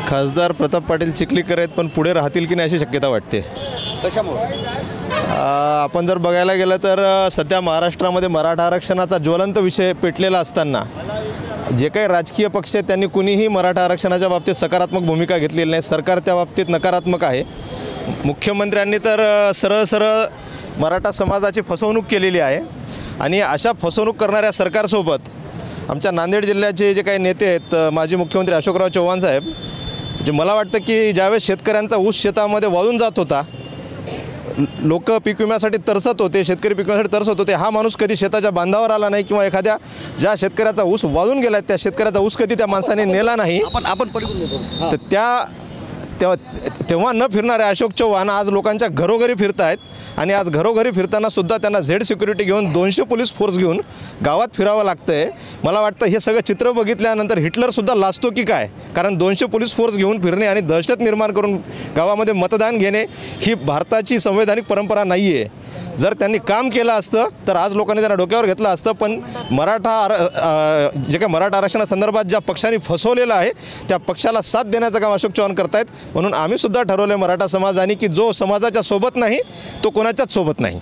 खासदार प्रताप पाटील चिखलीकर आहेत, पण पुढे राहतील की नाही अशी शक्यता वाटते. कशामुळे? आपण जर बघायला गेलं तर सध्या महाराष्ट्रामध्ये मराठा आरक्षणाचा ज्वलंत विषय पेटलेला असताना जे काही राजकीय पक्ष आहेत त्यांनी कुणीही मराठा आरक्षणाच्या बाबतीत सकारात्मक भूमिका घेतलेली नाही. सरकार त्या बाबतीत नकारात्मक आहे. मुख्यमंत्र्यांनी तर सरळ सरळ मराठा समाजाची फसवणूक केलेली आहे आणि अशा फसवणूक करणाऱ्या सरकारसोबत आमच्या नांदेड जिल्ह्याचे जे काही नेते आहेत, माजी मुख्यमंत्री अशोकराव चव्हाण साहेब, जे मला वाटतं की ज्यावेळेस शेतकऱ्यांचा ऊस शेतामध्ये वाळून जात होता, लोक पीक विम्यासाठी तरसत होते, शेतकरी पीक विम्यासाठी तरसत होते, हा माणूस कधी शेताच्या बांधावर आला नाही किंवा एखाद्या ज्या शेतकऱ्याचा ऊस वाळून गेला त्या शेतकऱ्याचा ऊस कधी त्या माणसाने नेला नाही. तर तेव्हा न फिरणारे अशोक चव्हाण आज लोकांच्या घरोघरी फिरत आहेत आणि आज घरोघरी फिरताना सुद्धा त्यांना झेड सिक्युरिटी घेऊन 200 पोलीस फोर्स घेऊन गावात फिरावं लागतं आहे. मला वाटतं हे सगळं चित्र बघितल्यानंतर हिटलरसुद्धा लाजतो की काय, कारण 200 पोलीस फोर्स घेऊन फिरणे आणि दहशत निर्माण करून गावामध्ये मतदान घेणे ही भारताची संवैधानिक परंपरा नाही आहे. जर त्यांनी काम केलं असतं तर आज लोकांनी त्यांना डोक्यावर घेतलं असतं. पण जे काही मराठा आरक्षणासंदर्भात ज्या पक्षांनी फसवलेलं आहे त्या पक्षाला साथ देण्याचं काम अशोक चव्हाण करतायत. म्हणून आम्ही सुद्धा ठरवलं मराठा समाजाने की जो समाजाच्या सोबत नाही तो कोणाच्याच सोबत नाही.